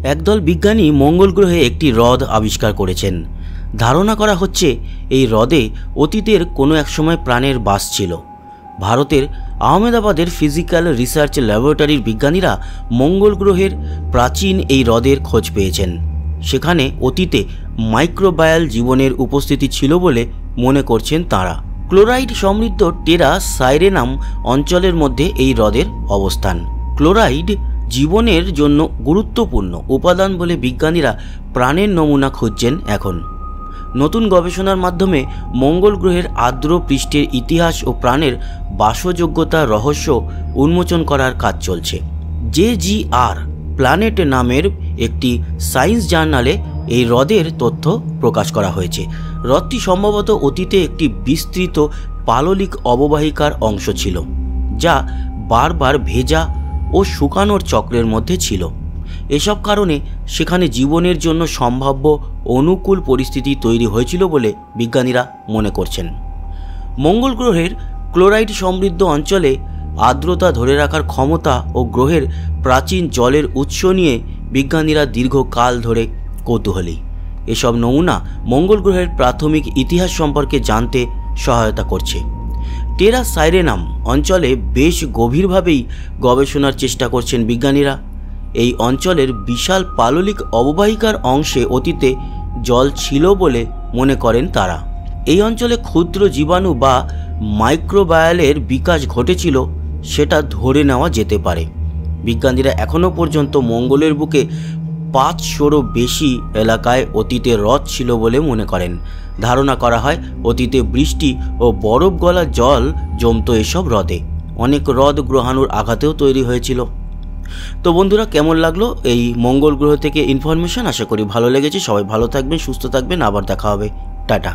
একদল বিজ্ঞানী মঙ্গল গ্রহে একটি হ্রদ আবিষ্কার করেছেন। ধারণা করা হচ্ছে এই হ্রদে অতীতের কোনো এক সময় প্রাণের বাস ছিল। ভারতের আহমেদাবাদের ফিজিক্যাল রিসার্চ ল্যাবরেটরির বিজ্ঞানীরা মঙ্গল গ্রহের প্রাচীন এই হ্রদের খোঁজ পেয়েছেন। সেখানে অতীতে মাইক্রোবায়াল জীবনের উপস্থিতি ছিল বলে মনে করছেন তাঁরা। ক্লোরাইড সমৃদ্ধ টেরা সাইরেনাম অঞ্চলের মধ্যে এই হ্রদের অবস্থান। ক্লোরাইড জীবনের জন্য গুরুত্বপূর্ণ উপাদান বলে বিজ্ঞানীরা প্রাণের নমুনা খুঁজছেন এখন। নতুন গবেষণার মাধ্যমে মঙ্গল গ্রহের আর্দ্র পৃষ্ঠের ইতিহাস ও প্রাণের বাসযোগ্যতার রহস্য উন্মোচন করার কাজ চলছে। JGR প্ল্যানেট নামের একটি সায়েন্স জার্নালে এই হ্রদের তথ্য প্রকাশ করা হয়েছে। হ্রদটি সম্ভবত অতীতে একটি বিস্তৃত পাললিক অববাহিকার অংশ ছিল, যা বারবার ভেজা ও শুকানোর চক্রের মধ্যে ছিল। এসব কারণে সেখানে জীবনের জন্য সম্ভাব্য অনুকূল পরিস্থিতি তৈরি হয়েছিল বলে বিজ্ঞানীরা মনে করছেন। মঙ্গল গ্রহের ক্লোরাইড সমৃদ্ধ অঞ্চলে আর্দ্রতা ধরে রাখার ক্ষমতা ও গ্রহের প্রাচীন জলের উৎস নিয়ে বিজ্ঞানীরা দীর্ঘকাল ধরে কৌতূহলী। এসব নমুনা মঙ্গল গ্রহের প্রাথমিক ইতিহাস সম্পর্কে জানতে সহায়তা করছে। টেরা সাইরেনাম অঞ্চলে বেশ গভীরভাবেই গবেষণার চেষ্টা করছেন বিজ্ঞানীরা। এই অঞ্চলের বিশাল পাললিক অববাহিকার অংশে অতীতে জল ছিল বলে মনে করেন তারা। এই অঞ্চলে ক্ষুদ্র জীবাণু বা মাইক্রোবায়ালের বিকাশ ঘটেছিল সেটা ধরে নেওয়া যেতে পারে। বিজ্ঞানীরা এখনও পর্যন্ত মঙ্গলের বুকে 500-এরও বেশি এলাকায় অতীতে হ্রদ ছিল বলে মনে করেন। ধারণা করা হয় অতীতে বৃষ্টি ও বরফ গলা জল জমত এসব হ্রদে। অনেক হ্রদ গ্রহাণুর আঘাতেও তৈরি হয়েছিল। তো বন্ধুরা, কেমন লাগলো এই মঙ্গল গ্রহ থেকে ইনফরমেশন? আশা করি ভালো লেগেছে। সবাই ভালো থাকবেন, সুস্থ থাকবেন। আবার দেখা হবে। টাটা।